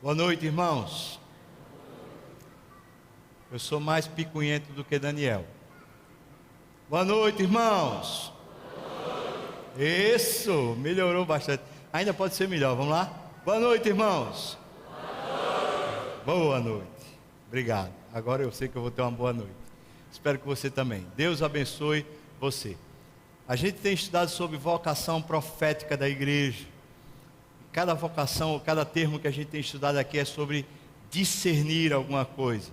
Boa noite, irmãos. Eu sou mais picunhento do que Daniel. Boa noite, irmãos. Isso, melhorou bastante. Ainda pode ser melhor, vamos lá? Boa noite, irmãos. Boa noite. Obrigado. Agora eu sei que eu vou ter uma boa noite. Espero que você também. Deus abençoe você. A gente tem estudado sobre vocação profética da igreja. Cada vocação, ou cada termo que a gente tem estudado aqui é sobre discernir alguma coisa.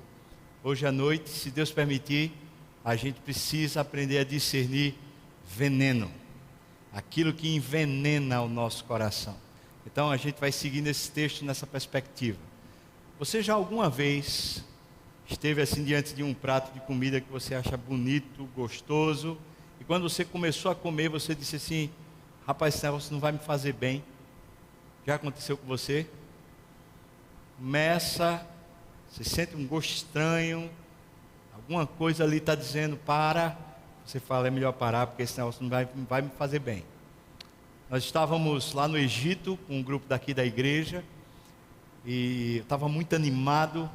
Hoje à noite, se Deus permitir, a gente precisa aprender a discernir veneno, aquilo que envenena o nosso coração. Então a gente vai seguindo esse texto nessa perspectiva. Você já alguma vez esteve assim diante de um prato de comida que você acha bonito, gostoso, e quando você começou a comer, você disse assim: rapaz, esse negócio não vai me fazer bem? Já aconteceu com você? Começa, você sente um gosto estranho, alguma coisa ali está dizendo para, você fala: é melhor parar porque esse negócio não vai me fazer bem. Nós estávamos lá no Egito com um grupo daqui da igreja e eu estava muito animado,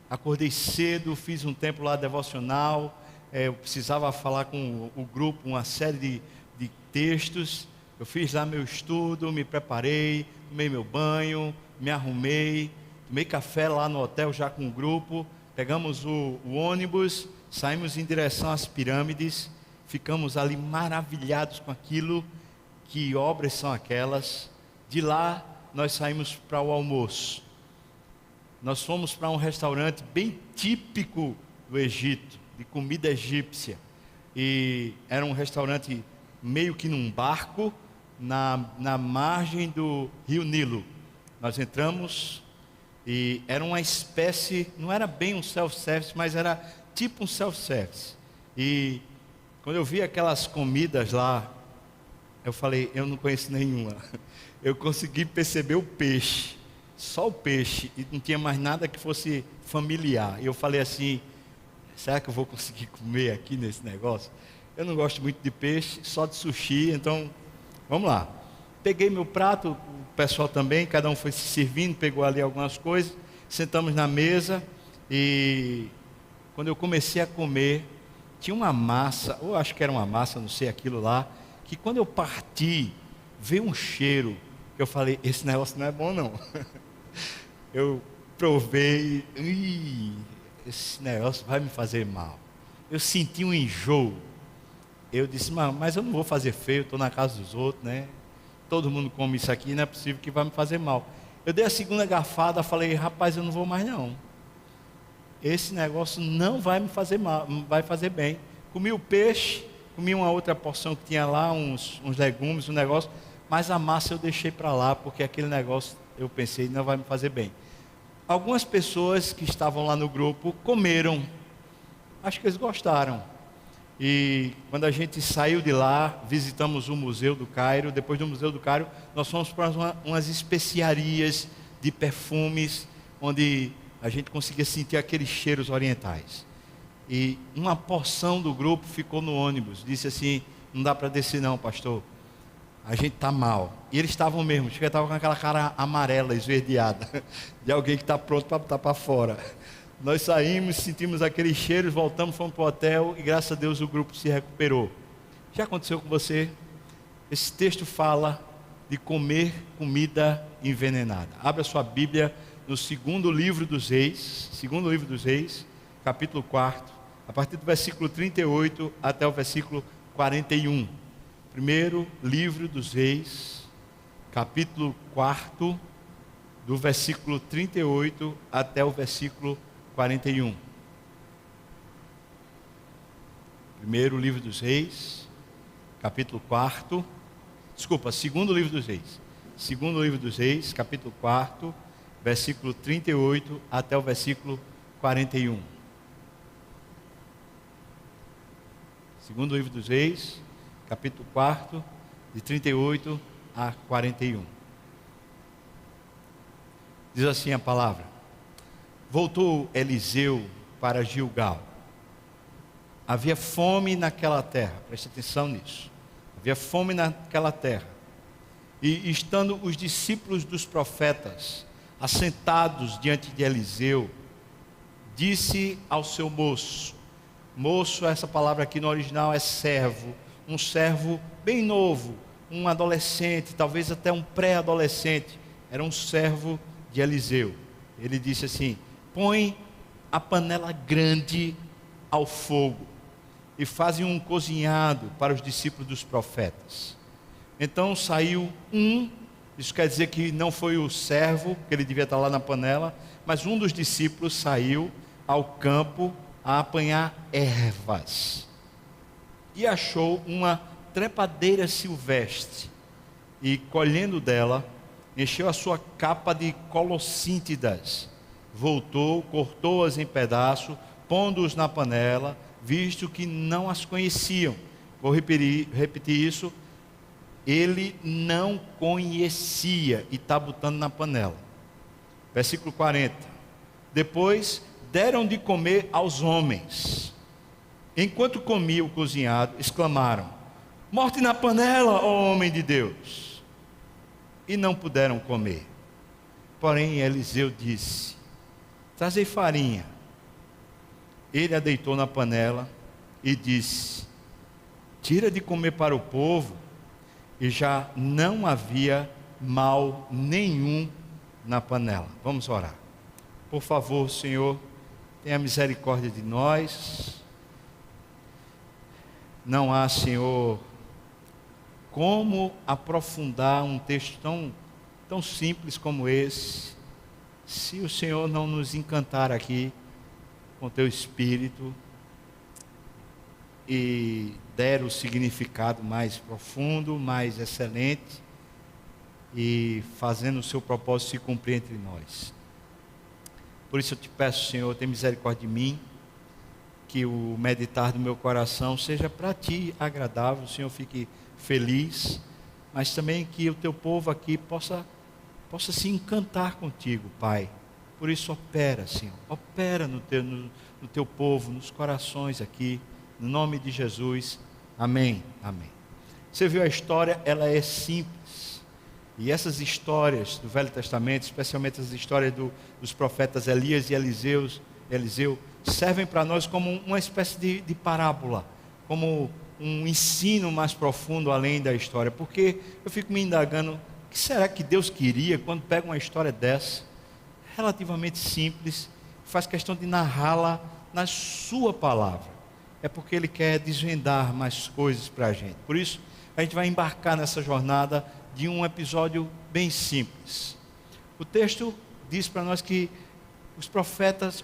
acordei cedo, fiz um tempo lá devocional, eu precisava falar com o grupo uma série de textos. Eu fiz lá meu estudo, me preparei, tomei meu banho, me arrumei, tomei café lá no hotel já com o grupo, pegamos o ônibus, saímos em direção às pirâmides, ficamos ali maravilhados com aquilo, que obras são aquelas. De lá nós saímos para o almoço. Nós fomos para um restaurante bem típico do Egito, de comida egípcia, e era um restaurante meio que num barco, na margem do rio Nilo. Nós entramos e era uma espécie, não era bem um self-service, mas era tipo um self-service. E quando eu vi aquelas comidas lá, eu falei: eu não conheço nenhuma. Eu consegui perceber o peixe, só o peixe, e não tinha mais nada que fosse familiar. E eu falei assim: será que eu vou conseguir comer aqui nesse negócio? Eu não gosto muito de peixe, só de sushi, então vamos lá. Peguei meu prato, o pessoal também, cada um foi se servindo, pegou ali algumas coisas, sentamos na mesa e quando eu comecei a comer, tinha uma massa, ou acho que era uma massa, não sei, aquilo lá, que quando eu parti, veio um cheiro, que eu falei: esse negócio não é bom não. Eu provei, esse negócio vai me fazer mal. Eu senti um enjoo. Eu disse: mas eu não vou fazer feio, estou na casa dos outros, né? Todo mundo come isso aqui, não é possível que vai me fazer mal. Eu dei a segunda garfada, falei: rapaz, eu não vou mais não. Esse negócio não vai me fazer mal, não vai fazer bem. Comi o peixe, comi uma outra porção que tinha lá, uns legumes, um negócio, mas a massa eu deixei para lá, porque aquele negócio, eu pensei, não vai me fazer bem. Algumas pessoas que estavam lá no grupo comeram, acho que eles gostaram. E quando a gente saiu de lá, visitamos o Museu do Cairo. Depois do Museu do Cairo, nós fomos para umas especiarias de perfumes, onde a gente conseguia sentir aqueles cheiros orientais. E uma porção do grupo ficou no ônibus, disse assim: não dá para descer não, pastor, a gente está mal. E eles estavam mesmo, estavam com aquela cara amarela, esverdeada, de alguém que está pronto para botar para fora. Nós saímos, sentimos aqueles cheiros, voltamos, fomos para o hotel e graças a Deus o grupo se recuperou. Já aconteceu com você? Esse texto fala de comer comida envenenada. Abra sua Bíblia no segundo livro dos Reis, capítulo 4, a partir do versículo 38 até o versículo 41. Primeiro livro dos Reis, capítulo 4, do versículo 38 até o versículo 41. Primeiro livro dos Reis, capítulo 4, segundo livro dos Reis. Segundo livro dos Reis, capítulo 4, versículo 38 até o versículo 41. Segundo livro dos Reis, capítulo 4, de 38 a 41. Diz assim a palavra: voltou Eliseu para Gilgal. Havia fome naquela terra, preste atenção nisso. Havia fome naquela terra. E estando os discípulos dos profetas assentados diante de Eliseu, disse ao seu moço. Moço, essa palavra aqui no original é servo, um servo bem novo, um adolescente, talvez até um pré-adolescente, era um servo de Eliseu. Ele disse assim: põe a panela grande ao fogo e fazem um cozinhado para os discípulos dos profetas. Então saiu isso quer dizer que não foi o servo, que ele devia estar lá na panela, mas um dos discípulos saiu ao campo a apanhar ervas e achou uma trepadeira silvestre e, colhendo dela, encheu a sua capa de colossíntidas, voltou, cortou-as em pedaços, pondo-os na panela, visto que não as conheciam. Vou repetir isso. Ele não conhecia e está botando na panela. Versículo 40. Depois deram de comer aos homens. Enquanto comia o cozinhado, exclamaram: morte na panela, ó homem de Deus! E não puderam comer. Porém Eliseu disse: trazei farinha. Ele a deitou na panela e disse: tira de comer para o povo. E já não havia mal nenhum na panela. Vamos orar. Por favor, Senhor, tenha misericórdia de nós. Não há, Senhor, como aprofundar um texto tão simples como esse, se o Senhor não nos encantar aqui com teu Espírito e der o significado mais profundo, mais excelente, e fazendo o seu propósito se cumprir entre nós. Por isso eu te peço, Senhor, tenha misericórdia de mim, que o meditar do meu coração seja para ti agradável, o Senhor fique feliz, mas também que o teu povo aqui possa se encantar contigo, Pai. Por isso opera, Senhor, opera no teu povo, nos corações aqui, no nome de Jesus, amém, amém. Você viu a história, ela é simples. E essas histórias do Velho Testamento, especialmente as histórias dos profetas Elias e Eliseu, servem para nós como uma espécie de parábola, como um ensino mais profundo além da história. Porque eu fico me indagando, o que será que Deus queria quando pega uma história dessa, relativamente simples, faz questão de narrá-la na sua palavra? É porque Ele quer desvendar mais coisas para a gente. Por isso, a gente vai embarcar nessa jornada de um episódio bem simples. O texto diz para nós que os profetas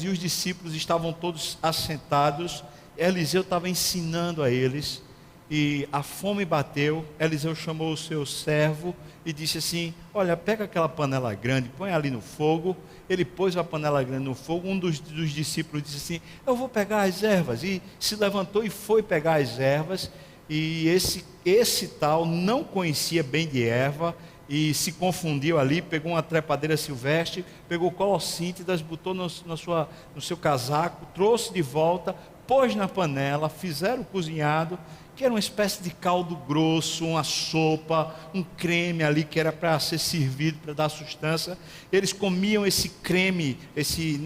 e os discípulos estavam todos assentados. Eliseu estava ensinando a eles, e a fome bateu. Eliseu chamou o seu servo e disse assim: olha, pega aquela panela grande, põe ali no fogo. Ele pôs a panela grande no fogo. Um dos discípulos disse assim: eu vou pegar as ervas. E se levantou e foi pegar as ervas. E esse tal não conhecia bem de erva e se confundiu ali, pegou uma trepadeira silvestre, pegou colossíntidas, botou no seu casaco, trouxe de volta, pôs na panela, fizeram o cozinhado, que era uma espécie de caldo grosso, uma sopa, um creme ali que era para ser servido, para dar sustância. Eles comiam esse creme,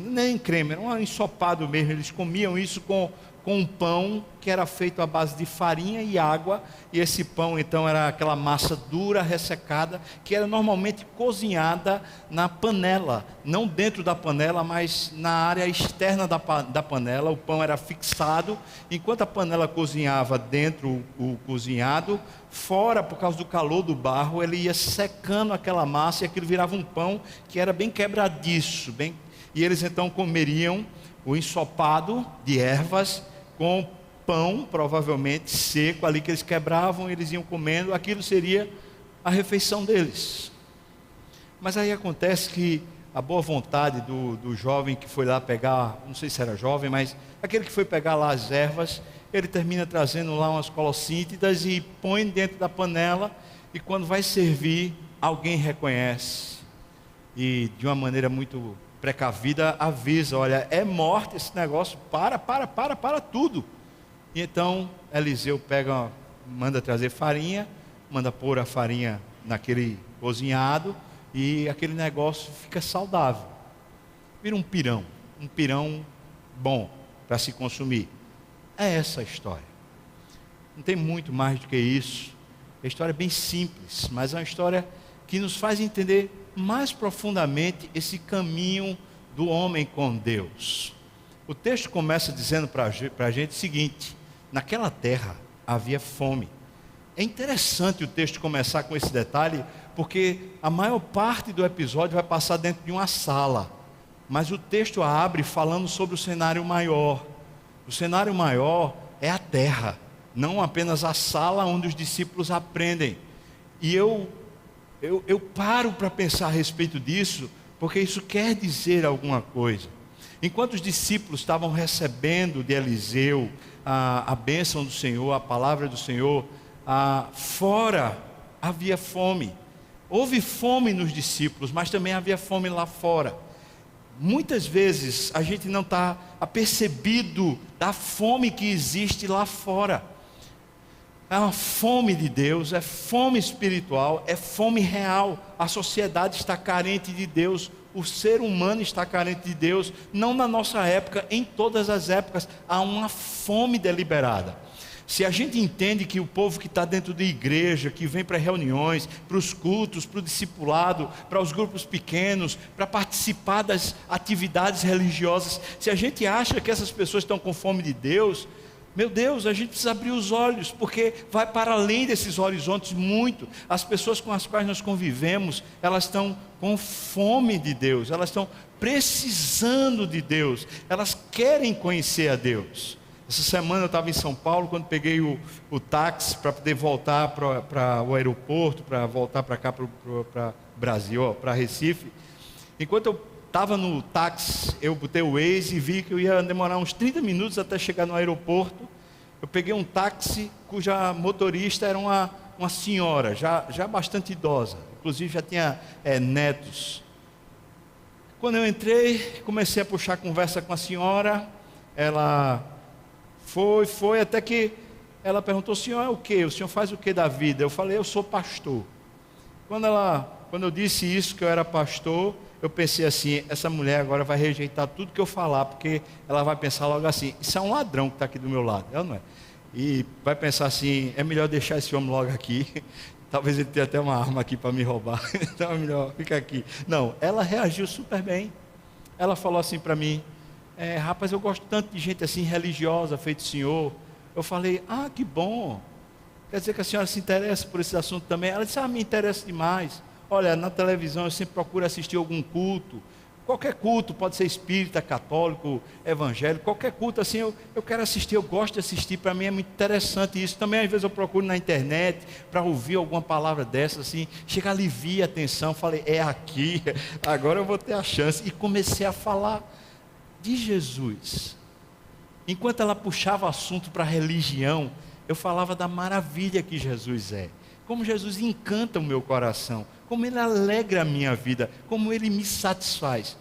nem creme, era um ensopado mesmo. Eles comiam isso com um pão que era feito à base de farinha e água, e esse pão então era aquela massa dura, ressecada, que era normalmente cozinhada na panela, não dentro da panela, mas na área externa da panela. O pão era fixado, enquanto a panela cozinhava dentro o cozinhado, fora, por causa do calor do barro, ele ia secando aquela massa, e aquilo virava um pão que era bem quebradiço, e eles então comeriam o ensopado de ervas com pão, provavelmente seco, ali que eles quebravam, eles iam comendo. Aquilo seria a refeição deles. Mas aí acontece que a boa vontade do jovem que foi lá pegar, não sei se era jovem, mas aquele que foi pegar lá as ervas, ele termina trazendo lá umas colossíntidas e põe dentro da panela, e quando vai servir, alguém reconhece, e de uma maneira muito precavida avisa: olha, é morte esse negócio, para tudo. E então Eliseu manda trazer farinha, manda pôr a farinha naquele cozinhado, e aquele negócio fica saudável. Vira um pirão bom para se consumir. É essa a história. Não tem muito mais do que isso. A história é bem simples, mas é uma história que nos faz entender mais profundamente esse caminho do homem com Deus. O texto começa dizendo para a gente o seguinte: naquela terra havia fome. É interessante o texto começar com esse detalhe, porque a maior parte do episódio vai passar dentro de uma sala, mas o texto abre falando sobre o cenário maior. O cenário maior é a terra, não apenas a sala onde os discípulos aprendem. E eu paro para pensar a respeito disso, porque isso quer dizer alguma coisa. Enquanto os discípulos estavam recebendo de Eliseu a bênção do Senhor, a palavra do Senhor, fora havia fome. Houve fome nos discípulos, mas também havia fome lá fora. Muitas vezes a gente não está apercebido da fome que existe lá fora. É uma fome de Deus, é fome espiritual, é fome real. A sociedade está carente de Deus, o ser humano está carente de Deus. Não na nossa época, em todas as épocas há uma fome deliberada. Se a gente entende que o povo que está dentro da igreja, que vem para reuniões, para os cultos, para o discipulado, para os grupos pequenos, para participar das atividades religiosas, se a gente acha que essas pessoas estão com fome de Deus, meu Deus, a gente precisa abrir os olhos, porque vai para além desses horizontes muito. As pessoas com as quais nós convivemos, elas estão com fome de Deus, elas estão precisando de Deus, elas querem conhecer a Deus. Essa semana eu estava em São Paulo, quando peguei o táxi para poder voltar para o aeroporto, para voltar para cá, para Brasil, para Recife. Enquanto eu estava no táxi, eu botei o Waze e vi que eu ia demorar uns 30 minutos até chegar no aeroporto. Eu peguei um táxi cuja motorista era uma senhora, já bastante idosa, inclusive já tinha netos. Quando eu entrei, comecei a puxar conversa com a senhora, ela foi até que ela perguntou: o senhor é o quê? O senhor faz o quê da vida? Eu falei: eu sou pastor. Quando eu disse isso, que eu era pastor, eu pensei assim: essa mulher agora vai rejeitar tudo que eu falar, porque ela vai pensar logo assim: isso é um ladrão que está aqui do meu lado, não é? E vai pensar assim: é melhor deixar esse homem logo aqui, talvez ele tenha até uma arma aqui para me roubar, então é melhor ficar aqui. Não, ela reagiu super bem. Ela falou assim para mim: rapaz, eu gosto tanto de gente assim religiosa, feito o senhor. Eu falei: que bom, quer dizer que a senhora se interessa por esse assunto também? Ela disse: me interessa demais. Olha, na televisão eu sempre procuro assistir algum culto, qualquer culto, pode ser espírita, católico, evangélico, qualquer culto assim, eu quero assistir, eu gosto de assistir, para mim é muito interessante isso. Também às vezes eu procuro na internet para ouvir alguma palavra dessa assim, chega a aliviar a atenção. Falei: é aqui, agora eu vou ter a chance. E comecei a falar de Jesus. Enquanto ela puxava assunto para a religião, eu falava da maravilha que Jesus é, como Jesus encanta o meu coração, como Ele alegra a minha vida, como Ele me satisfaz.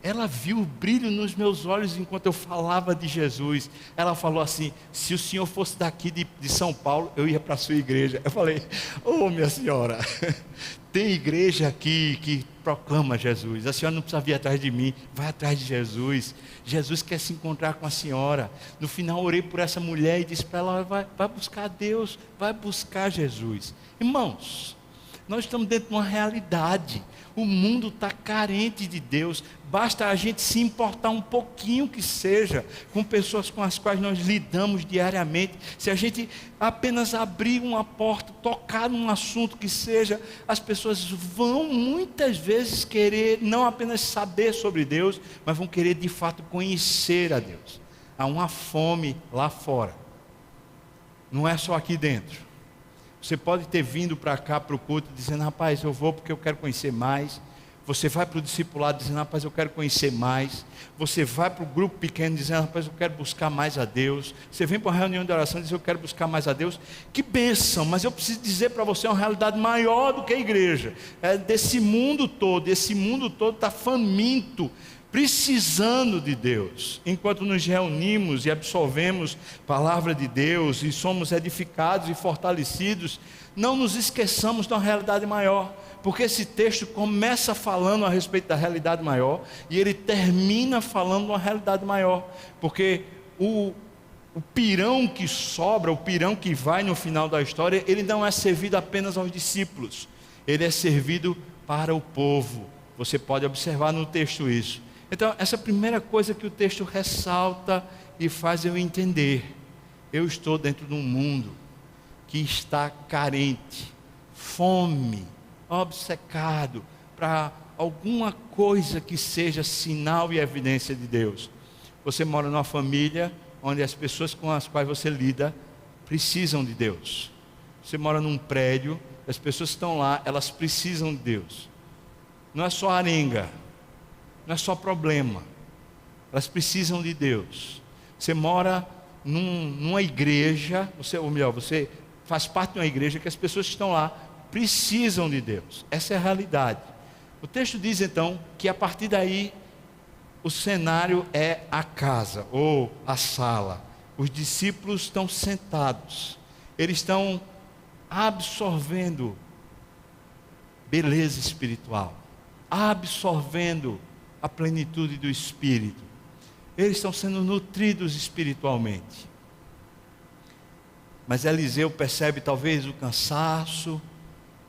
Ela viu o brilho nos meus olhos enquanto eu falava de Jesus. Ela falou assim: se o senhor fosse daqui de São Paulo, eu ia para a sua igreja. Eu falei: minha senhora, tem igreja aqui que proclama Jesus, a senhora não precisa vir atrás de mim, vai atrás de Jesus. Jesus quer se encontrar com a senhora. No final orei por essa mulher e disse para ela: vai buscar Deus, vai buscar Jesus. Irmãos, nós estamos dentro de uma realidade. O mundo está carente de Deus. Basta a gente se importar um pouquinho que seja com pessoas com as quais nós lidamos diariamente. Se a gente apenas abrir uma porta, tocar num assunto que seja, as pessoas vão muitas vezes querer não apenas saber sobre Deus, mas vão querer de fato conhecer a Deus. Há uma fome lá fora, não é só aqui dentro. Você pode ter vindo para cá, para o culto, dizendo: rapaz, eu vou porque eu quero conhecer mais. Você vai para o discipulado dizendo: rapaz, eu quero conhecer mais. Você vai para o grupo pequeno dizendo: rapaz, eu quero buscar mais a Deus. Você vem para uma reunião de oração e diz: eu quero buscar mais a Deus. Que bênção, mas eu preciso dizer para você uma realidade maior do que a igreja. É desse mundo todo, esse mundo todo está faminto, precisando de Deus. Enquanto nos reunimos e absorvemos a palavra de Deus e somos edificados e fortalecidos, não nos esqueçamos da realidade maior, porque esse texto começa falando a respeito da realidade maior e ele termina falando de uma realidade maior, porque o pirão que sobra, o pirão que vai no final da história, ele não é servido apenas aos discípulos, ele é servido para o povo. Você pode observar no texto isso. Então, essa é a primeira coisa que o texto ressalta e faz eu entender. Eu estou dentro de um mundo que está carente, fome, obcecado para alguma coisa que seja sinal e evidência de Deus. Você mora numa família onde as pessoas com as quais você lida precisam de Deus. Você mora num prédio, as pessoas que estão lá, elas precisam de Deus. Não é só arenga, não é só problema, elas precisam de Deus. Você mora numa igreja, você faz parte de uma igreja que as pessoas que estão lá precisam de Deus. Essa é a realidade. O texto diz então que a partir daí o cenário é a casa ou a sala. Os discípulos estão sentados, eles estão absorvendo beleza espiritual, absorvendo a plenitude do Espírito. Eles estão sendo nutridos espiritualmente. Mas Eliseu percebe talvez o cansaço,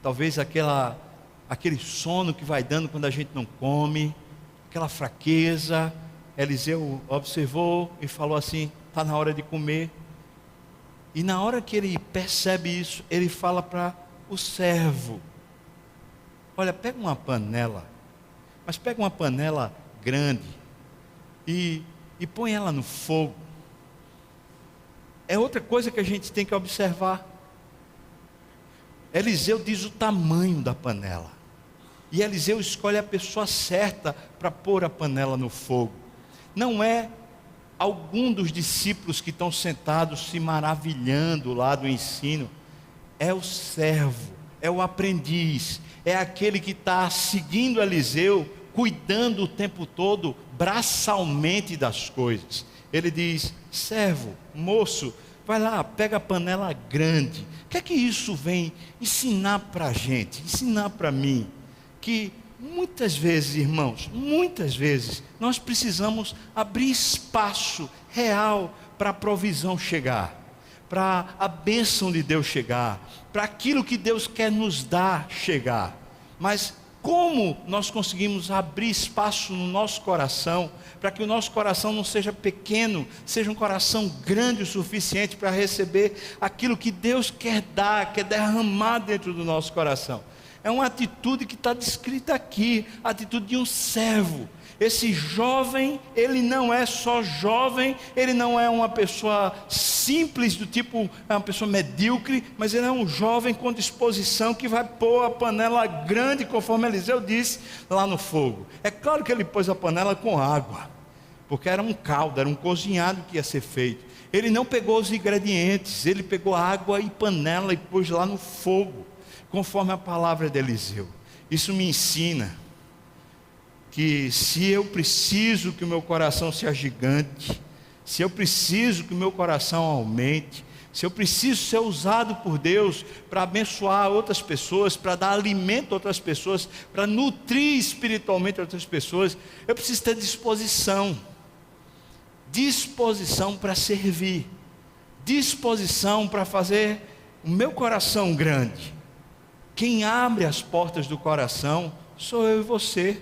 talvez aquele sono que vai dando quando a gente não come, aquela fraqueza. Eliseu observou e falou assim: está na hora de comer. E na hora que ele percebe isso, ele fala para o servo: olha, pega uma panela, mas pega uma panela grande e põe ela no fogo. É outra coisa que a gente tem que observar. Eliseu diz o tamanho da panela, e Eliseu escolhe a pessoa certa para pôr a panela no fogo. Não é algum dos discípulos que estão sentados se maravilhando lá do ensino, é o servo, é o aprendiz, é aquele que está seguindo Eliseu, cuidando o tempo todo, braçalmente das coisas. Ele diz: servo, moço, vai lá, pega a panela grande. O que é que isso vem ensinar para a gente, ensinar para mim? Que muitas vezes, irmãos, muitas vezes, nós precisamos abrir espaço real para a provisão chegar, para a bênção de Deus chegar, para aquilo que Deus quer nos dar chegar. Mas como nós conseguimos abrir espaço no nosso coração, para que o nosso coração não seja pequeno, seja um coração grande o suficiente para receber aquilo que Deus quer dar, quer derramar dentro do nosso coração? É uma atitude que está descrita aqui, a atitude de um servo. Esse jovem, ele não é só jovem, ele não é uma pessoa simples, do tipo, é uma pessoa medíocre, mas ele é um jovem com disposição que vai pôr a panela grande, conforme Eliseu disse, lá no fogo. É claro que ele pôs a panela com água, porque era um caldo, era um cozinhado que ia ser feito. Ele não pegou os ingredientes, ele pegou água e panela e pôs lá no fogo, conforme a palavra de Eliseu. Isso me ensina que se eu preciso que o meu coração seja gigante, se eu preciso que o meu coração aumente, se eu preciso ser usado por Deus para abençoar outras pessoas, para dar alimento a outras pessoas, para nutrir espiritualmente outras pessoas, eu preciso ter disposição para servir, disposição para fazer o meu coração grande. Quem abre as portas do coração sou eu e você.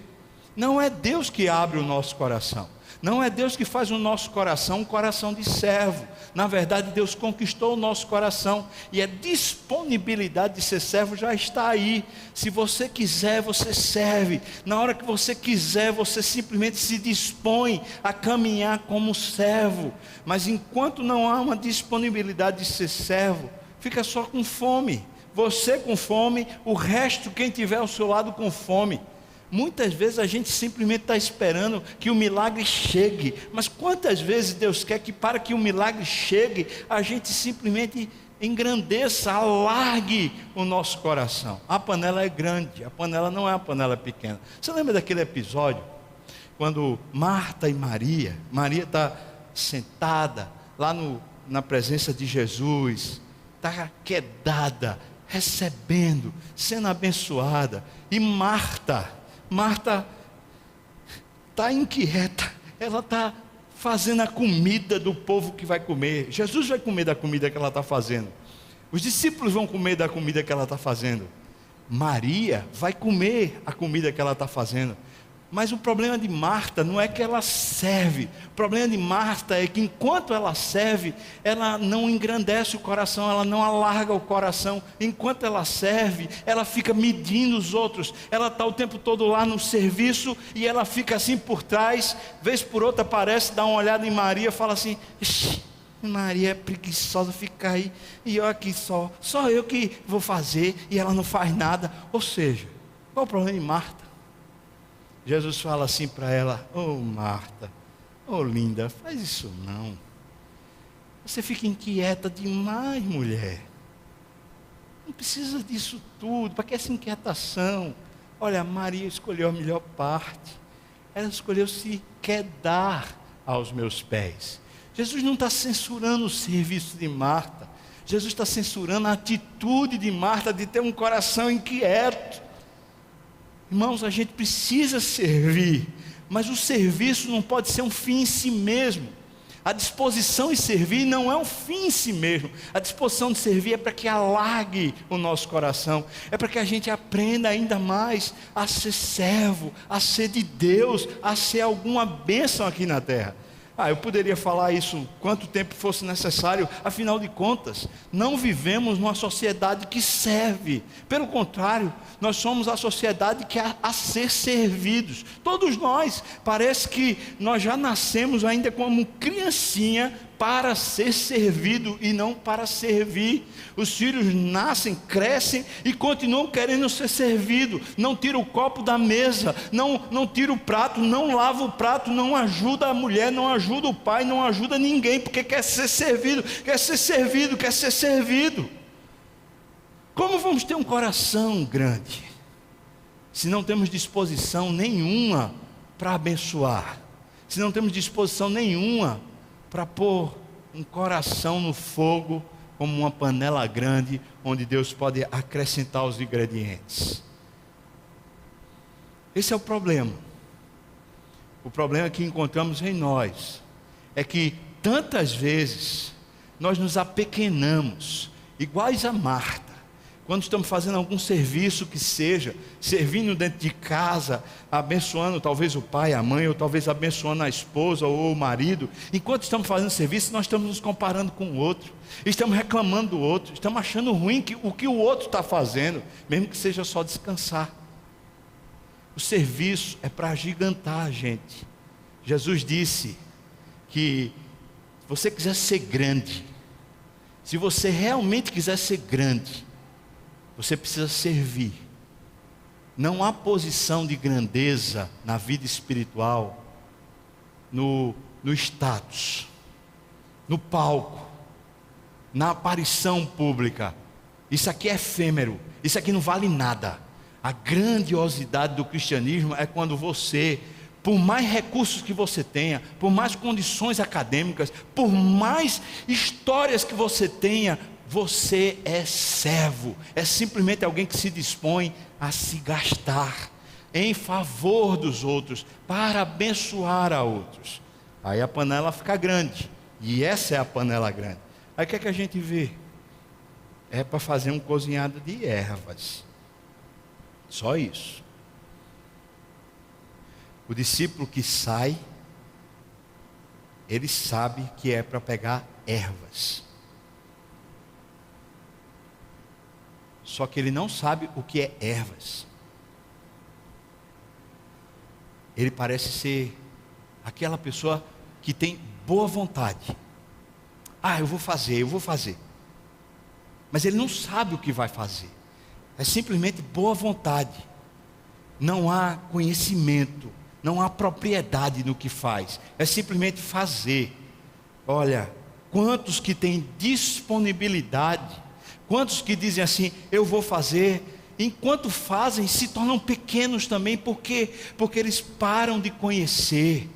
Não é Deus que abre o nosso coração, não é Deus que faz o nosso coração um coração de servo. Na verdade, Deus conquistou o nosso coração, e a disponibilidade de ser servo já está aí. Se você quiser, você serve. Na hora que você quiser, você simplesmente se dispõe a caminhar como servo. Mas enquanto não há uma disponibilidade de ser servo, fica só com fome. Você com fome, o resto, quem tiver ao seu lado com fome. Muitas vezes a gente simplesmente está esperando que o milagre chegue, mas quantas vezes Deus quer que para que o milagre chegue, a gente simplesmente engrandeça, alargue o nosso coração. A panela é grande, a panela não é uma panela pequena. Você lembra daquele episódio quando Marta e Maria está sentada lá na presença de Jesus, está quedada, recebendo, sendo abençoada, e Marta está inquieta, ela está fazendo a comida do povo que vai comer. Jesus vai comer da comida que ela está fazendo, os discípulos vão comer da comida que ela está fazendo, Maria vai comer a comida que ela está fazendo. Mas o problema de Marta não é que ela serve, o problema de Marta é que enquanto ela serve, ela não engrandece o coração, ela não alarga o coração. Enquanto ela serve, ela fica medindo os outros, ela está o tempo todo lá no serviço e ela fica assim por trás, vez por outra aparece, dá uma olhada em Maria, fala assim: Maria é preguiçosa, fica aí, e eu aqui só eu que vou fazer, e ela não faz nada. Ou seja, qual é o problema de Marta? Jesus fala assim para ela: Marta, linda, faz isso não. Você fica inquieta demais, mulher. Não precisa disso tudo. Para que essa inquietação? Olha, Maria escolheu a melhor parte. Ela escolheu se quedar aos meus pés. Jesus não está censurando o serviço de Marta. Jesus está censurando a atitude de Marta de ter um coração inquieto. Irmãos, a gente precisa servir, mas o serviço não pode ser um fim em si mesmo. A disposição em servir não é um fim em si mesmo. A disposição de servir é para que alargue o nosso coração, é para que a gente aprenda ainda mais a ser servo, a ser de Deus, a ser alguma bênção aqui na terra. Eu poderia falar isso quanto tempo fosse necessário, afinal de contas, não vivemos numa sociedade que serve. Pelo contrário, nós somos a sociedade que há a ser servidos. Todos nós, parece que nós já nascemos ainda como criancinha para ser servido e não para servir. Os filhos nascem, crescem e continuam querendo ser servido. Não tira o copo da mesa, não tira o prato, não lava o prato, não ajuda a mulher, não ajuda o pai, não ajuda ninguém, porque quer ser servido, quer ser servido, quer ser servido. Como vamos ter um coração grande se não temos disposição nenhuma para abençoar, se não temos disposição nenhuma para pôr um coração no fogo, como uma panela grande, onde Deus pode acrescentar os ingredientes? Esse é o problema. O problema que encontramos em nós é que tantas vezes nós nos apequenamos, iguais a Marta, quando estamos fazendo algum serviço que seja, servindo dentro de casa, abençoando talvez o pai, a mãe, ou talvez abençoando a esposa ou o marido. Enquanto estamos fazendo serviço, nós estamos nos comparando com o outro, estamos reclamando do outro, estamos achando ruim o que o outro está fazendo, mesmo que seja só descansar. O serviço é para agigantar a gente. Jesus disse que se você quiser ser grande, se você realmente quiser ser grande, você precisa servir. Não há posição de grandeza na vida espiritual, no status, no palco, na aparição pública. Isso aqui é efêmero, isso aqui não vale nada. A grandiosidade do cristianismo é quando você, por mais recursos que você tenha, por mais condições acadêmicas, por mais histórias que você tenha, você é servo, é simplesmente alguém que se dispõe a se gastar em favor dos outros, para abençoar a outros. Aí a panela fica grande, e essa é a panela grande. Aí o que é que a gente vê? É para fazer um cozinhado de ervas, só isso. O discípulo que sai, ele sabe que é para pegar ervas, só que ele não sabe o que é ervas. Ele parece ser aquela pessoa que tem boa vontade. Eu vou fazer. Mas ele não sabe o que vai fazer. É simplesmente boa vontade. Não há conhecimento, não há propriedade no que faz. É simplesmente fazer. Olha, quantos que têm disponibilidade, quantos que dizem assim: eu vou fazer, enquanto fazem, se tornam pequenos também, porque eles param de conhecer.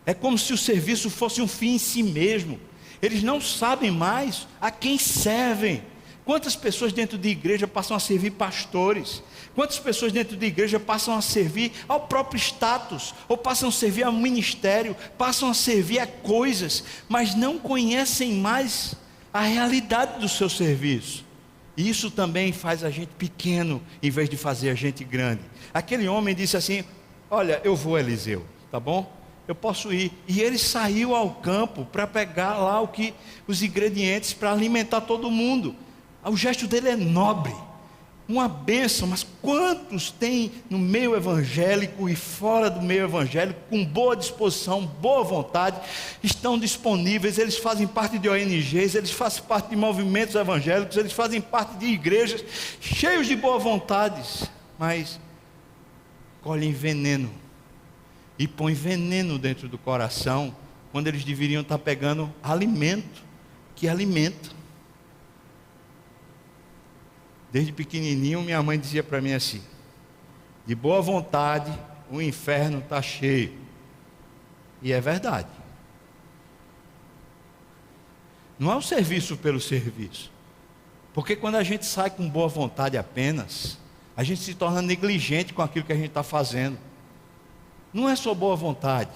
É como se o serviço fosse um fim em si mesmo. Eles não sabem mais a quem servem. Quantas pessoas dentro de igreja passam a servir pastores? Quantas pessoas dentro de igreja passam a servir ao próprio status, ou passam a servir ao ministério, passam a servir a coisas, mas não conhecem mais a realidade do seu serviço. E isso também faz a gente pequeno, em vez de fazer a gente grande. Aquele homem disse assim: olha, eu vou, Eliseu, tá bom? Eu posso ir. E ele saiu ao campo para pegar lá os ingredientes para alimentar todo mundo. O gesto dele é nobre, uma bênção. Mas quantos tem no meio evangélico e fora do meio evangélico, com boa disposição, boa vontade, estão disponíveis, eles fazem parte de ONGs, eles fazem parte de movimentos evangélicos, eles fazem parte de igrejas, cheios de boa vontades, mas colhem veneno, e põem veneno dentro do coração, quando eles deveriam estar pegando alimento, que alimenta. Desde pequenininho minha mãe dizia para mim assim: de boa vontade o inferno está cheio. E é verdade. Não é o serviço pelo serviço, porque quando a gente sai com boa vontade apenas, a gente se torna negligente com aquilo que a gente está fazendo. Não é só boa vontade.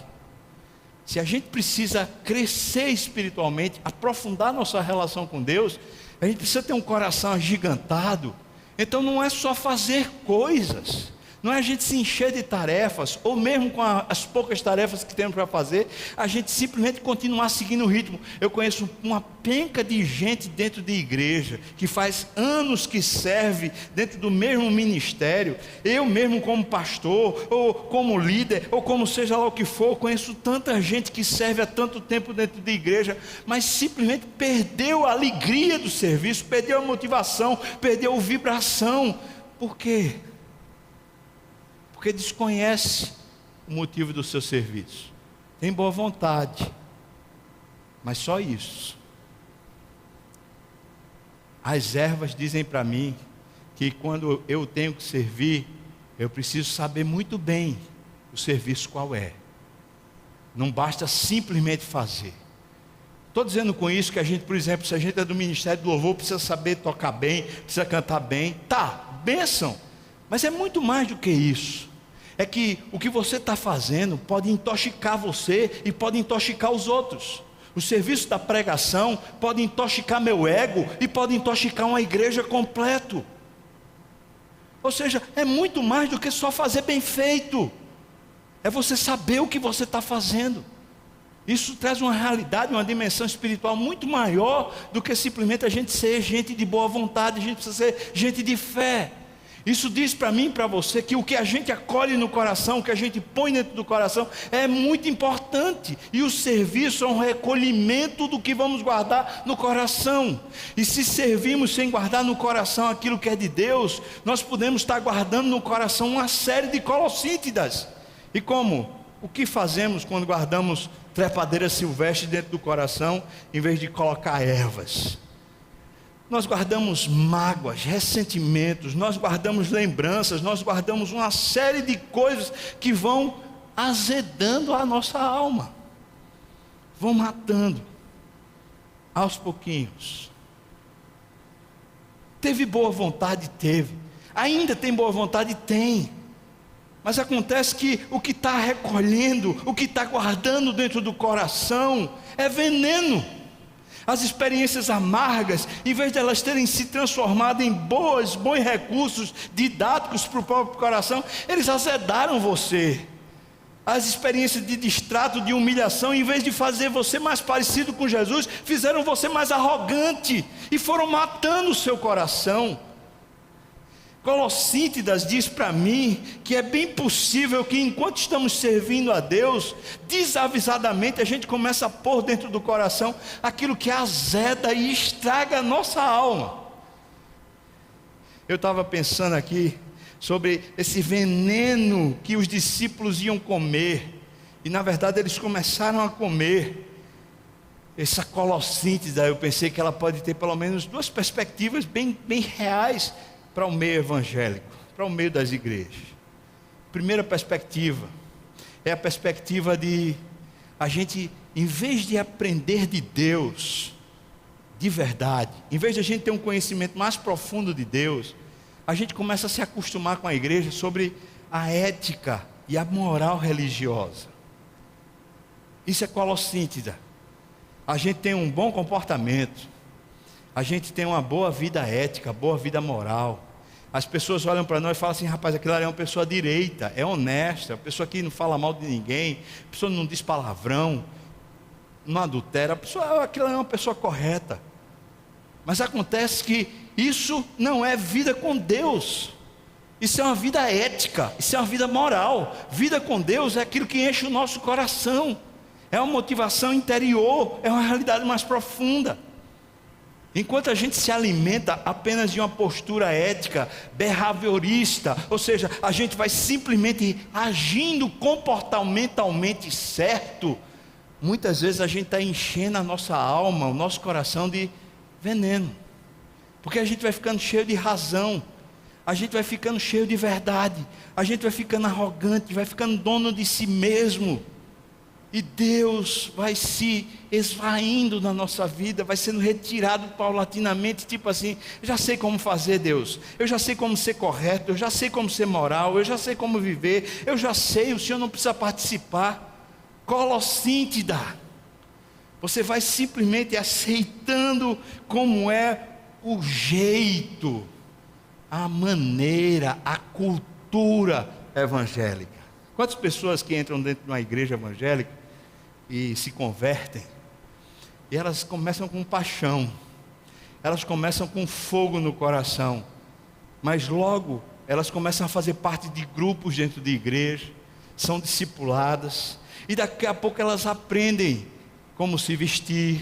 Se a gente precisa crescer espiritualmente, aprofundar nossa relação com Deus, a gente precisa ter um coração agigantado. Então não é só fazer coisas, não é a gente se encher de tarefas, ou mesmo com as poucas tarefas que temos para fazer, a gente simplesmente continuar seguindo o ritmo. Eu conheço uma penca de gente dentro de igreja, que faz anos que serve dentro do mesmo ministério. Eu mesmo como pastor, ou como líder, ou como seja lá o que for, conheço tanta gente que serve há tanto tempo dentro de igreja, mas simplesmente perdeu a alegria do serviço, perdeu a motivação, perdeu a vibração. Por quê? Porque desconhece o motivo do seu serviço. Tem boa vontade, mas só isso. As ervas dizem para mim que quando eu tenho que servir, eu preciso saber muito bem o serviço qual é. Não basta simplesmente fazer. Estou dizendo com isso que a gente, por exemplo, se a gente é do Ministério do Louvor, precisa saber tocar bem, precisa cantar bem. Tá, bênção. Mas é muito mais do que isso. É que o que você está fazendo pode intoxicar você e pode intoxicar os outros. O serviço da pregação pode intoxicar meu ego e pode intoxicar uma igreja completo. Ou seja, é muito mais do que só fazer bem feito. É você saber o que você está fazendo. Isso traz uma realidade, uma dimensão espiritual muito maior do que simplesmente a gente ser gente de boa vontade. A gente precisa ser gente de fé. Isso diz para mim e para você que o que a gente acolhe no coração, o que a gente põe dentro do coração é muito importante. E o serviço é um recolhimento do que vamos guardar no coração. E se servimos sem guardar no coração aquilo que é de Deus, nós podemos estar guardando no coração uma série de colossítidas. E como? O que fazemos quando guardamos trepadeiras silvestres dentro do coração, em vez de colocar ervas? Nós guardamos mágoas, ressentimentos, nós guardamos lembranças, nós guardamos uma série de coisas que vão azedando a nossa alma, vão matando aos pouquinhos. Teve boa vontade? Teve. Ainda tem boa vontade? Tem. Mas acontece que o que está recolhendo, o que está guardando dentro do coração é veneno. As experiências amargas, em vez de elas terem se transformado em bons recursos didáticos para o próprio coração, eles azedaram você. As experiências de distrato, de humilhação, em vez de fazer você mais parecido com Jesus, fizeram você mais arrogante e foram matando o seu coração. Colossítidas diz para mim que é bem possível que enquanto estamos servindo a Deus, desavisadamente a gente começa a pôr dentro do coração aquilo que azeda e estraga a nossa alma. Eu estava pensando aqui sobre esse veneno que os discípulos iam comer, e na verdade eles começaram a comer essa colossítida. Eu pensei que ela pode ter pelo menos duas perspectivas bem reais para o meio evangélico, para o meio das igrejas. Primeira perspectiva é a perspectiva de a gente, em vez de aprender de Deus de verdade, em vez de a gente ter um conhecimento mais profundo de Deus, a gente começa a se acostumar com a igreja sobre a ética e a moral religiosa. Isso é Colossíntida. A gente tem um bom comportamento, a gente tem uma boa vida ética, boa vida moral. As pessoas olham para nós e falam assim: rapaz, aquilo ali é uma pessoa direita, é honesta, uma pessoa que não fala mal de ninguém, a pessoa não diz palavrão, não adultera, aquilo ali é uma pessoa correta. Mas acontece que isso não é vida com Deus, isso é uma vida ética, isso é uma vida moral. Vida com Deus é aquilo que enche o nosso coração, é uma motivação interior, é uma realidade mais profunda. Enquanto a gente se alimenta apenas de uma postura ética, behaviorista, ou seja, a gente vai simplesmente agindo comportamentalmente certo, muitas vezes a gente está enchendo a nossa alma, o nosso coração de veneno, porque a gente vai ficando cheio de razão, a gente vai ficando cheio de verdade, a gente vai ficando arrogante, vai ficando dono de si mesmo, e Deus vai se esvaindo na nossa vida, vai sendo retirado paulatinamente, tipo assim: eu já sei como fazer, Deus, eu já sei como ser correto, eu já sei como ser moral, eu já sei como viver, eu já sei, o Senhor não precisa participar. Colossíntida, você vai simplesmente aceitando como é o jeito, a maneira, a cultura evangélica. Quantas pessoas que entram dentro de uma igreja evangélica e se convertem, e elas começam com paixão, elas começam com fogo no coração, mas logo elas começam a fazer parte de grupos dentro de igreja, são discipuladas, e daqui a pouco elas aprendem como se vestir,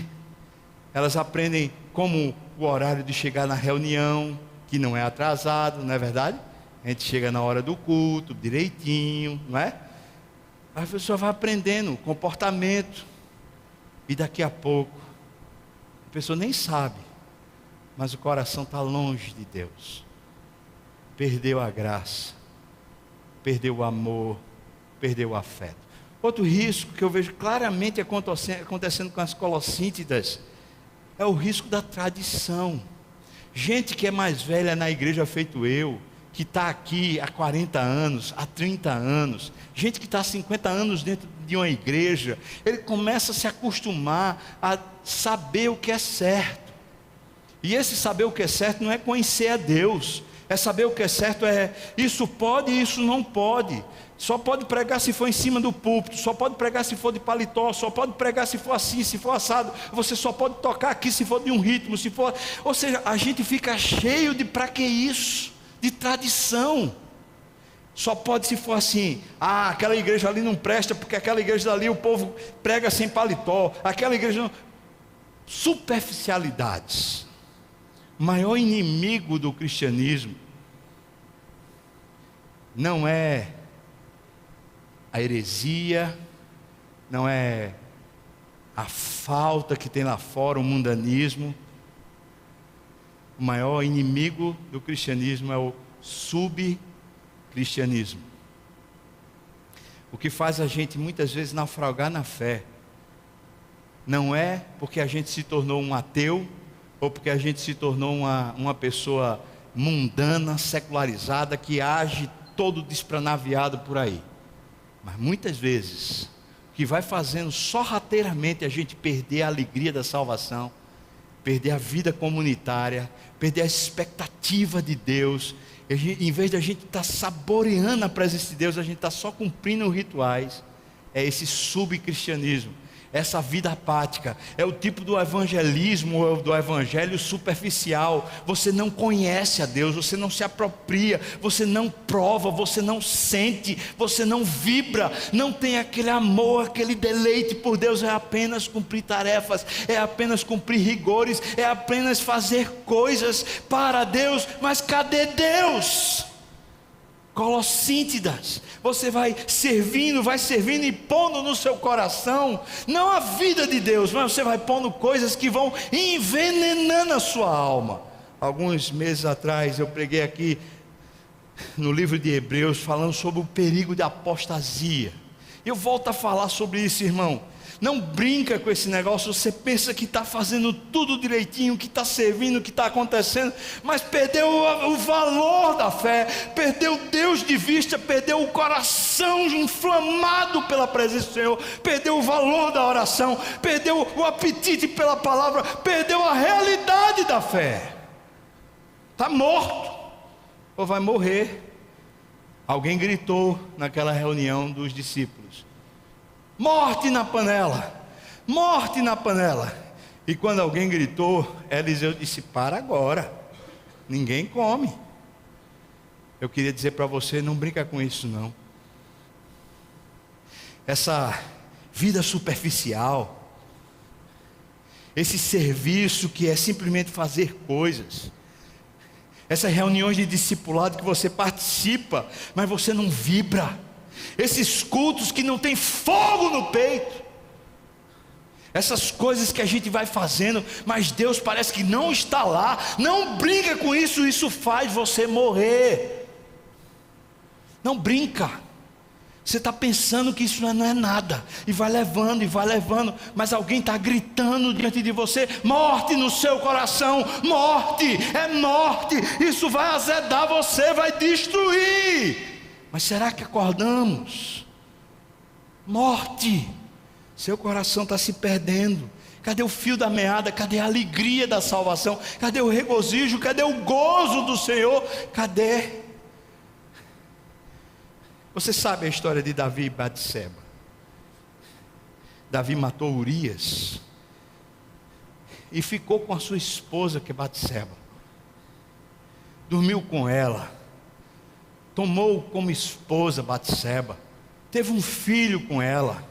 elas aprendem como o horário de chegar na reunião, que não é atrasado, não é verdade? A gente chega na hora do culto, direitinho, não é? A pessoa vai aprendendo comportamento, e daqui a pouco, a pessoa nem sabe, mas o coração está longe de Deus, perdeu a graça, perdeu o amor, perdeu o afeto. Outro risco que eu vejo claramente acontecendo com as Colossíntidas é o risco da tradição. Gente que é mais velha na igreja feito eu, que está aqui há 40 anos, há 30 anos, gente que está há 50 anos dentro de uma igreja, ele começa a se acostumar a saber o que é certo. E esse saber o que é certo não é conhecer a Deus, é saber o que é certo, é isso pode e isso não pode. Só pode pregar se for em cima do púlpito, só pode pregar se for de paletó, só pode pregar se for assim, se for assado, você só pode tocar aqui se for de um ritmo, se for... Ou seja, a gente fica cheio de para que isso? De tradição. Só pode se for assim: ah, aquela igreja ali não presta, porque aquela igreja ali o povo prega sem paletó, aquela igreja não... Superficialidades. O maior inimigo do cristianismo não é a heresia, não é a falta que tem lá fora, o mundanismo. O maior inimigo do cristianismo é o subcristianismo. O que faz a gente muitas vezes naufragar na fé não é porque a gente se tornou um ateu, ou porque a gente se tornou uma pessoa mundana, secularizada, que age todo despranaviado por aí. Mas muitas vezes, o que vai fazendo sorrateiramente a gente perder a alegria da salvação, perder a vida comunitária, perder a expectativa de Deus, em vez de a gente estar saboreando a presença de Deus, a gente está só cumprindo rituais, é esse subcristianismo, essa vida apática, é o tipo do evangelismo, ou do evangelho superficial. Você não conhece a Deus, você não se apropria, você não prova, você não sente, você não vibra, não tem aquele amor, aquele deleite por Deus. É apenas cumprir tarefas, é apenas cumprir rigores, é apenas fazer coisas para Deus, mas cadê Deus? Colossíntidas, você vai servindo e pondo no seu coração, não a vida de Deus, mas você vai pondo coisas que vão envenenando a sua alma. alguns meses atrás eu preguei aqui no livro de Hebreus, falando sobre o perigo da apostasia. Eu volto a falar sobre isso, irmão. Não brinca com esse negócio. Você pensa que está fazendo tudo direitinho, que está servindo, que está acontecendo, mas perdeu o valor da fé, perdeu Deus de vista, perdeu o coração inflamado pela presença do Senhor, perdeu o valor da oração, perdeu o apetite pela palavra, perdeu a realidade da fé. Está morto, ou vai morrer. Alguém gritou naquela reunião dos discípulos: morte na panela, morte na panela. E quando alguém gritou, Eliseu disse: para agora, ninguém come. Eu queria dizer para você, não brinca com isso não. Essa vida superficial, esse serviço que é simplesmente fazer coisas, essas reuniões de discipulado que você participa, mas você não vibra, esses cultos que não tem fogo no peito, essas coisas que a gente vai fazendo, mas Deus parece que não está lá. Não brinca com isso, isso faz você morrer. Não brinca. Você está pensando que isso não é nada, e vai levando, mas alguém está gritando diante de você: morte no seu coração, morte, é morte, isso vai azedar você, vai destruir. Mas será que acordamos? Morte, seu coração está se perdendo. Cadê o fio da meada? Cadê a alegria da salvação? Cadê o regozijo? Cadê o gozo do Senhor? Cadê? Você sabe a história de Davi e Batseba. Davi matou Urias e ficou com a sua esposa, que é Batseba. Dormiu com ela, tomou como esposa Batseba, teve um filho com ela.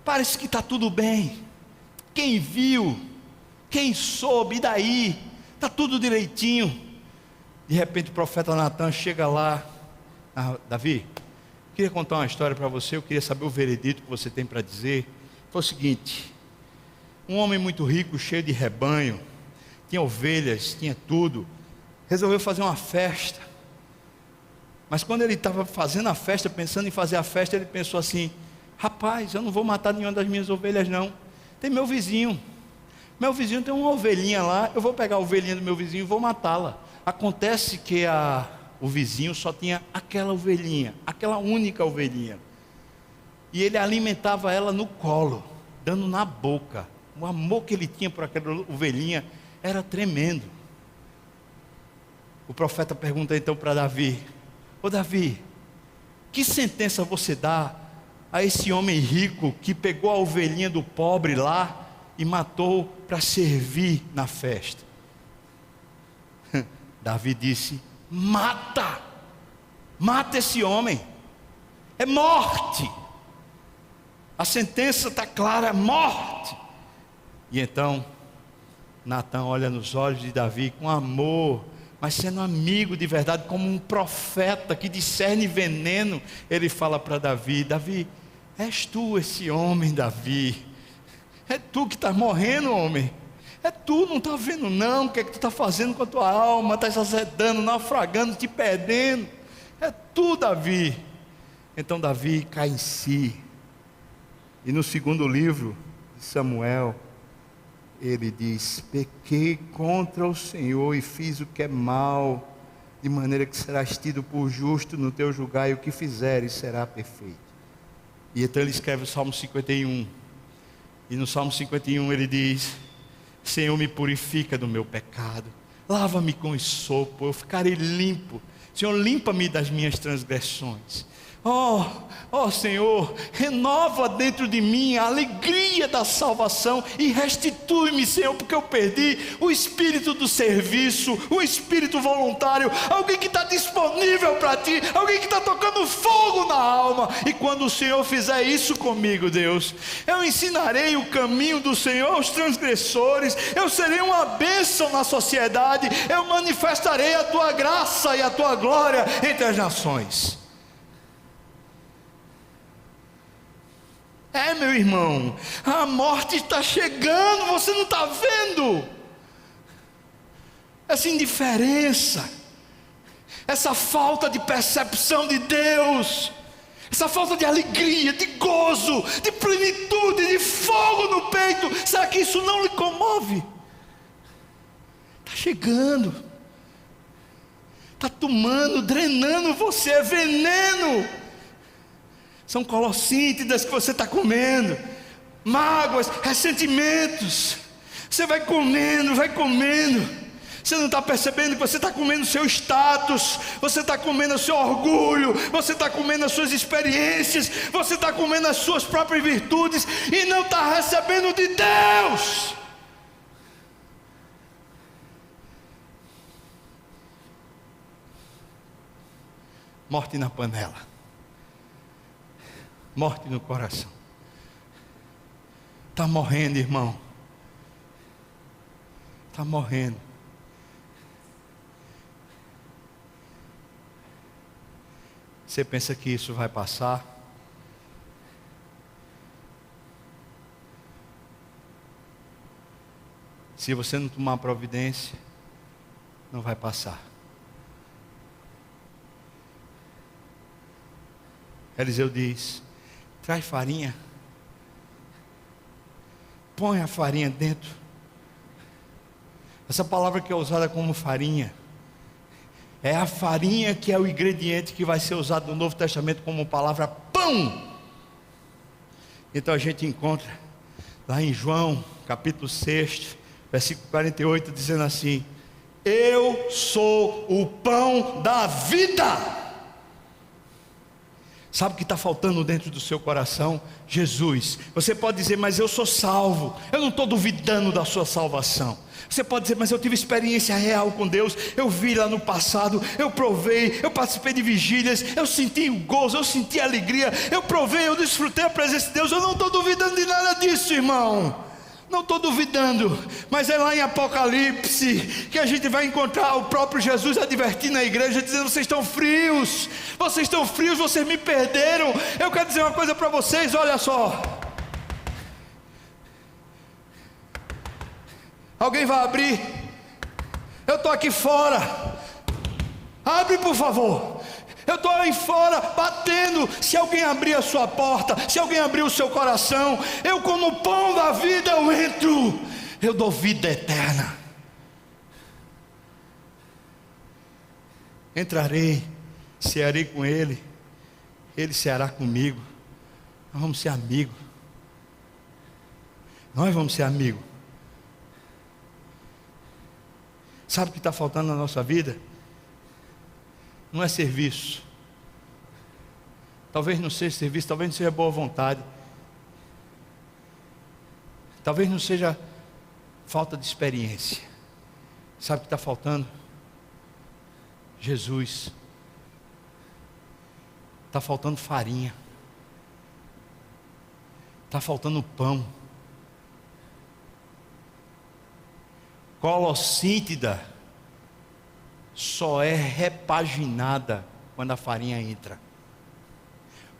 Parece que está tudo bem. Quem viu, quem soube, e daí? Está tudo direitinho. De repente o profeta Natan chega lá: Davi, queria contar uma história para você, eu queria saber o veredito que você tem para dizer. Foi o seguinte: um homem muito rico, cheio de rebanho, tinha ovelhas, tinha tudo, resolveu fazer uma festa. Mas quando ele estava fazendo a festa, pensando em fazer a festa, ele pensou assim: rapaz, eu não vou matar nenhuma das minhas ovelhas não. Tem meu vizinho tem uma ovelhinha lá, eu vou pegar a ovelhinha do meu vizinho e vou matá-la. Acontece que o vizinho só tinha aquela ovelhinha, aquela única ovelhinha, e ele alimentava ela no colo, dando na boca. O amor que ele tinha por aquela ovelhinha era tremendo. O profeta pergunta então para Davi: ô Davi, que sentença você dá a esse homem rico que pegou a ovelhinha do pobre lá e matou para servir na festa? Davi disse: mata esse homem, é morte, a sentença está clara, é morte. E então Natan olha nos olhos de Davi com amor, mas sendo amigo de verdade, como um profeta que discerne veneno. Ele fala para Davi: Davi, és tu esse homem, Davi, é tu que está morrendo, homem. É tu, não está vendo não o que é que tu está fazendo com a tua alma, está se azedando, naufragando, te perdendo. É tu, Davi. Então Davi cai em si, e no segundo livro de Samuel, ele diz: pequei contra o Senhor e fiz o que é mal, de maneira que serás tido por justo no teu julgar, e o que fizeres será perfeito. E então ele escreve o Salmo 51, e no Salmo 51 ele diz: Senhor, me purifica do meu pecado, lava-me com esopo, eu ficarei limpo. Senhor, limpa-me das minhas transgressões. Oh Senhor, renova dentro de mim a alegria da salvação e restitui-me, Senhor, porque eu perdi o espírito do serviço, o espírito voluntário, alguém que está disponível para Ti, alguém que está tocando fogo na alma. E quando o Senhor fizer isso comigo, Deus, eu ensinarei o caminho do Senhor aos transgressores, eu serei uma bênção na sociedade, eu manifestarei a Tua graça e a Tua glória entre as nações. Meu irmão, a morte está chegando, você não está vendo? essa indiferença, essa falta de percepção de Deus, essa falta de alegria, de gozo, de plenitude, de fogo no peito, será que isso não lhe comove? Está chegando, está tomando, drenando você, é veneno. São colossíntidas que você está comendo, mágoas, ressentimentos. Você vai comendo, você não está percebendo que você está comendo o seu status, você está comendo o seu orgulho, você está comendo as suas experiências, você está comendo as suas próprias virtudes e não está recebendo de Deus. Morte na panela, morte no coração. Está morrendo, irmão, está morrendo. Você pensa que isso vai passar? Se você não tomar providência, não vai passar. Eliseu diz: traz farinha, põe a farinha dentro. Essa palavra que é usada como farinha é a farinha que é o ingrediente que vai ser usado no Novo Testamento como palavra pão. Então a gente encontra lá em João capítulo 6, versículo 48, dizendo assim: eu sou o pão da vida. Sabe o que está faltando dentro do seu coração? Jesus. Você pode dizer: mas eu sou salvo, eu não estou duvidando da sua salvação. Você pode dizer: mas eu tive experiência real com Deus, eu vi lá no passado, eu provei, eu participei de vigílias, eu senti o gozo, eu senti a alegria, eu provei, eu desfrutei a presença de Deus. Eu não estou duvidando de nada disso, irmão, não estou duvidando. Mas é lá em Apocalipse que a gente vai encontrar o próprio Jesus advertindo a igreja, dizendo: vocês estão frios, vocês me perderam. Eu quero dizer uma coisa para vocês, olha só. Alguém vai abrir? Eu estou aqui fora. Abre, por favor. Eu estou aí fora batendo. Se alguém abrir a sua porta, se alguém abrir o seu coração, eu, como pão da vida, eu entro. Eu dou vida eterna. Entrarei, cearei com Ele, Ele ceará comigo. Nós vamos ser amigos. Nós vamos ser amigos. Sabe o que está faltando na nossa vida? Não é serviço. Talvez não seja serviço, talvez não seja boa vontade. Talvez não seja falta de experiência. Sabe o que está faltando? Jesus. Está faltando farinha. Está faltando pão. Colossítida só é repaginada quando a farinha entra.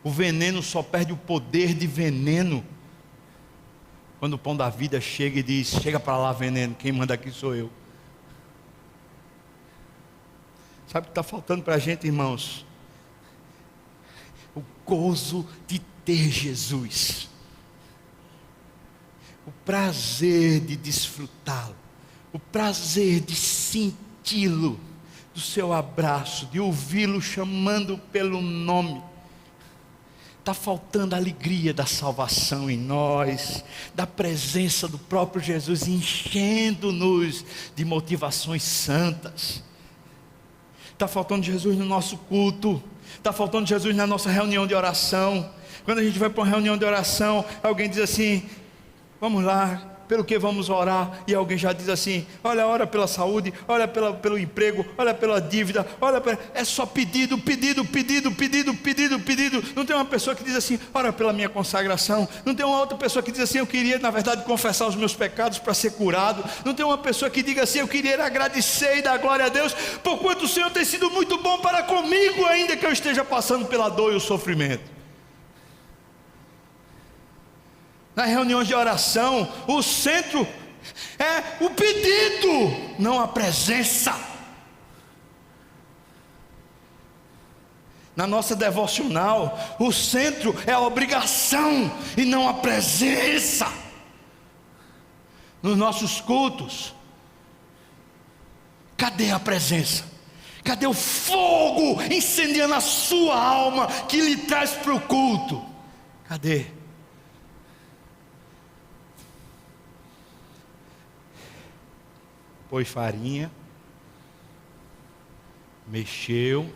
O veneno só perde o poder de veneno quando o pão da vida chega e diz: chega para lá, veneno, quem manda aqui sou eu. Sabe o que está faltando para a gente, irmãos? O gozo de ter Jesus, o prazer de desfrutá-lo, o prazer de senti-lo, do seu abraço, de ouvi-lo chamando pelo nome. Está faltando a alegria da salvação em nós, da presença do próprio Jesus enchendo-nos de motivações santas. Está faltando Jesus no nosso culto, está faltando Jesus na nossa reunião de oração. Quando a gente vai para uma reunião de oração, alguém diz assim: vamos lá, pelo que vamos orar? E alguém já diz assim: olha, ora pela saúde, olha pelo emprego, olha pela dívida, é só pedido. Não tem uma pessoa que diz assim: ora pela minha consagração. Não tem uma outra pessoa que diz assim: eu queria na verdade confessar os meus pecados para ser curado. Não tem uma pessoa que diga assim: eu queria agradecer e dar glória a Deus, porquanto o Senhor tem sido muito bom para comigo, ainda que eu esteja passando pela dor e o sofrimento. Nas reuniões de oração, o centro É o pedido, não a presença. Na nossa devocional, o centro é a obrigação e não a presença. Nos nossos cultos, cadê a presença? Cadê o fogo incendiando a sua alma que lhe traz para o culto? Cadê? Pôs farinha, mexeu.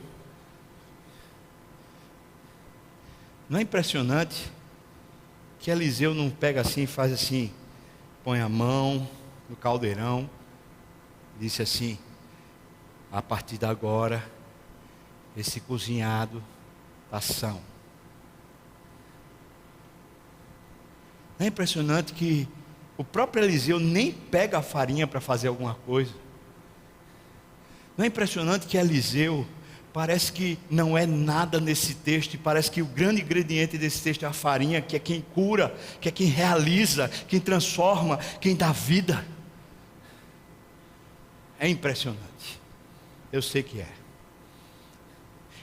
Não é impressionante que Eliseu não pega assim e faz assim, põe a mão no caldeirão, disse assim: a partir de agora, esse cozinhado está são. Não é impressionante que o próprio Eliseu nem pega a farinha para fazer alguma coisa? Não é impressionante que Eliseu parece que não é nada nesse texto, e parece que o grande ingrediente desse texto é a farinha, que é quem cura, que é quem realiza, quem transforma, quem dá vida. É impressionante. Eu sei que é.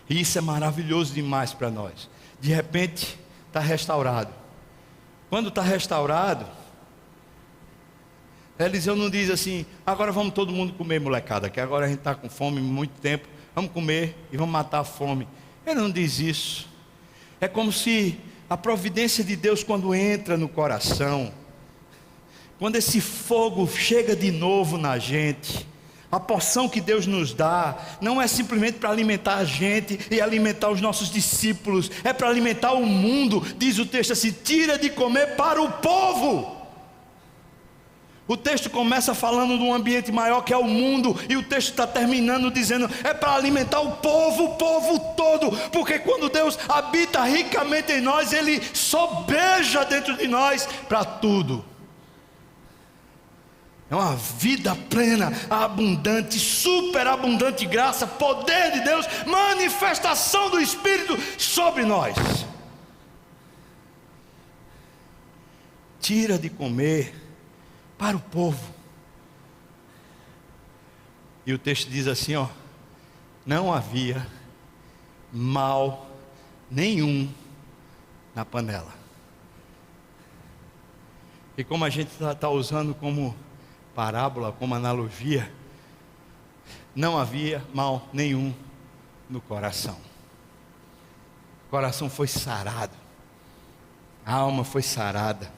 E isso é maravilhoso demais para nós. De repente, está restaurado. Quando está restaurado, Eliseu não diz assim: agora vamos todo mundo comer, molecada, que agora a gente está com fome muito tempo, vamos comer e vamos matar a fome. Ele não diz isso. É como se a providência de Deus, quando entra no coração, quando esse fogo chega de novo na gente, a porção que Deus nos dá, não é simplesmente para alimentar a gente e alimentar os nossos discípulos, é para alimentar o mundo. Diz o texto assim: tira de comer para o povo. O texto começa falando de um ambiente maior que é o mundo, e o texto está terminando dizendo: é para alimentar o povo todo, porque quando Deus habita ricamente em nós, Ele sobeja dentro de nós para tudo. É uma vida plena, abundante, superabundante graça, poder de Deus, manifestação do Espírito sobre nós. Tira de comer para o povo. E o texto diz assim, ó: não havia mal nenhum na panela. E como a gente está usando como parábola, como analogia, não havia mal nenhum no coração. O coração foi sarado, a alma foi sarada.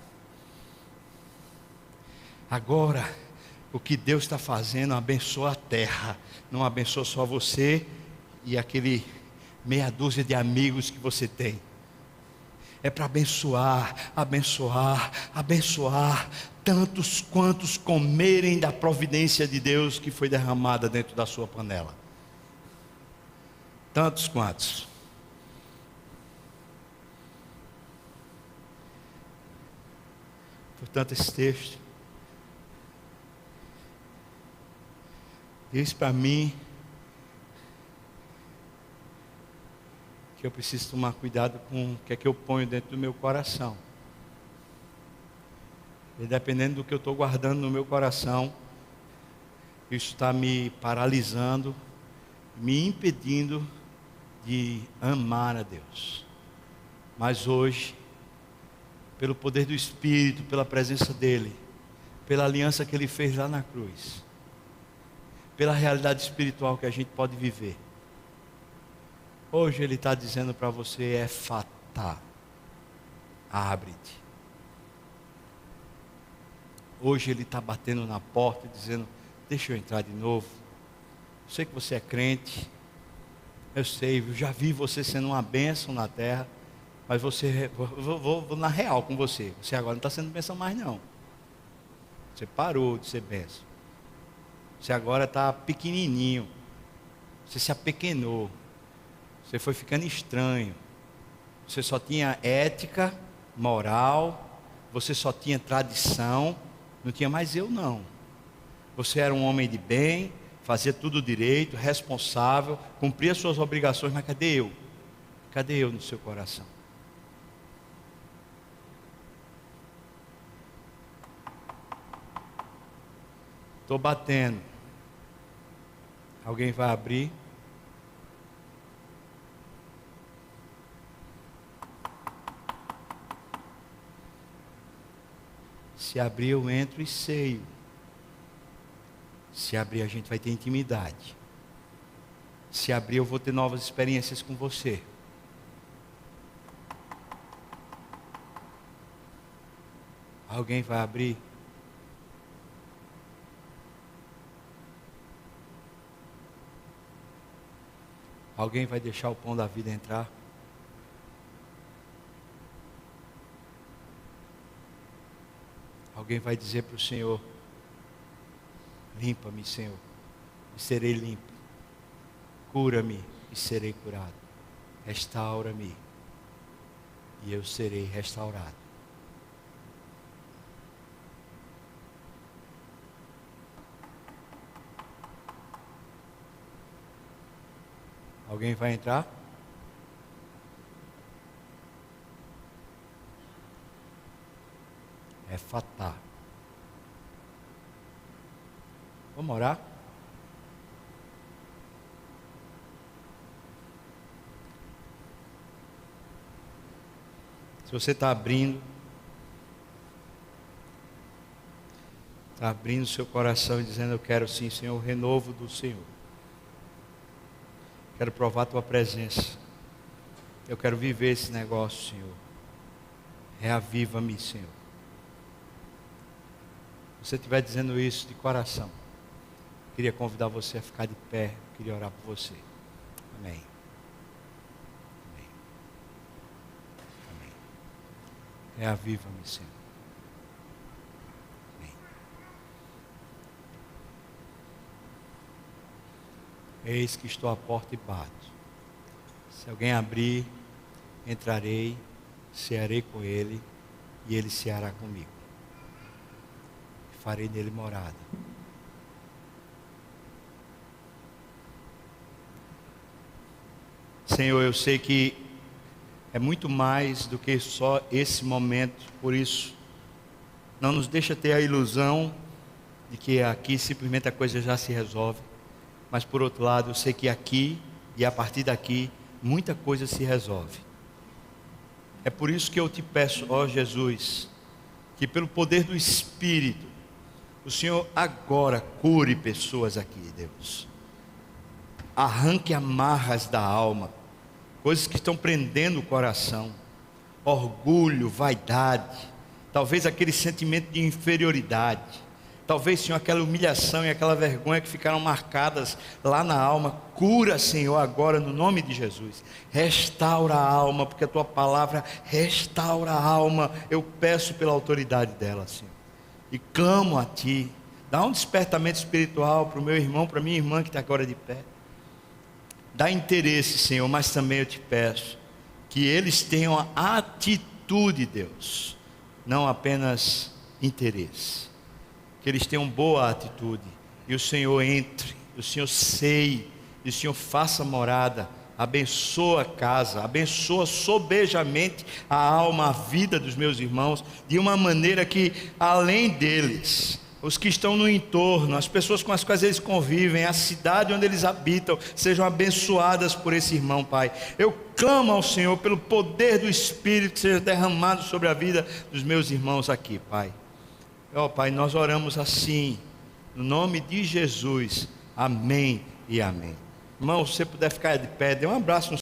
Agora, o que Deus está fazendo abençoa a terra, não abençoa só você e aquele meia dúzia de amigos que você tem. É para abençoar, abençoar, abençoar tantos quantos comerem da providência de Deus que foi derramada dentro da sua panela. Tantos quantos. Portanto, esse texto diz para mim que eu preciso tomar cuidado com o que é que eu ponho dentro do meu coração. E dependendo do que eu estou guardando no meu coração, isso está me paralisando, me impedindo de amar a Deus. Mas hoje, pelo poder do Espírito, pela presença dEle, pela aliança que Ele fez lá na cruz, pela realidade espiritual que a gente pode viver, hoje Ele está dizendo para você: é fatá, abre-te. Hoje Ele está batendo na porta e dizendo: deixa eu entrar de novo. Eu sei que você é crente, eu sei, eu já vi você sendo uma bênção na terra, mas você, vou na real com você, você agora não está sendo bênção mais não. Você parou de ser bênção. Você agora está pequenininho, você se apequenou, você foi ficando estranho, você só tinha ética, moral, você só tinha tradição, não tinha mais eu não. Você era um homem de bem, fazia tudo direito, responsável, cumpria suas obrigações, mas cadê eu? Cadê eu no seu coração? estou batendo. Alguém vai abrir? Se abrir, eu entro e ceio. Se abrir, a gente vai ter intimidade. Se abrir, eu vou ter novas experiências com você. Alguém vai abrir? Alguém vai deixar o pão da vida entrar? Alguém vai dizer para o Senhor: limpa-me, Senhor, e serei limpo. Cura-me e serei curado. Restaura-me e eu serei restaurado. Alguém vai entrar? É fatal. Vamos orar? Se você está abrindo seu coração e dizendo: eu quero sim, Senhor, o renovo do Senhor. Quero provar a tua presença. Eu quero viver esse negócio, Senhor. Reaviva-me, Senhor. Se você estiver dizendo isso de coração, queria convidar você a ficar de pé. Queria orar por você. Amém. Amém. Amém. Reaviva-me, Senhor. Amém. Eis que estou à porta e bato. Se alguém abrir, entrarei, cearei com ele e ele ceará comigo. Farei nele morada. Senhor, eu sei que é muito mais do que só esse momento, por isso, não nos deixa ter a ilusão de que aqui simplesmente a coisa já se resolve, mas por outro lado, eu sei que aqui e a partir daqui, muita coisa se resolve. É por isso que eu te peço, ó Jesus, que pelo poder do Espírito, o Senhor agora cure pessoas aqui, Deus. Arranque amarras da alma, coisas que estão prendendo o coração, orgulho, vaidade, talvez aquele sentimento de inferioridade, talvez, Senhor, aquela humilhação e aquela vergonha que ficaram marcadas lá na alma. Cura, Senhor, agora no nome de Jesus. Restaura a alma, porque a tua palavra restaura a alma. Eu peço pela autoridade dela, Senhor, e clamo a Ti. Dá um despertamento espiritual para o meu irmão, para a minha irmã que está agora de pé. Dá interesse, Senhor, mas também eu te peço que eles tenham a atitude, Deus, não apenas interesse. Que eles tenham boa atitude e o Senhor entre, o Senhor ceie, e o Senhor faça morada. Abençoa a casa, abençoa sobejamente a alma, a vida dos meus irmãos, de uma maneira que além deles, os que estão no entorno, as pessoas com as quais eles convivem, a cidade onde eles habitam, sejam abençoadas por esse irmão, Pai. Eu clamo ao Senhor pelo poder do Espírito que seja derramado sobre a vida dos meus irmãos aqui, Pai. Ó Pai, nós oramos assim, no nome de Jesus, amém e amém. Irmão, se você puder ficar de pé, dê um abraço no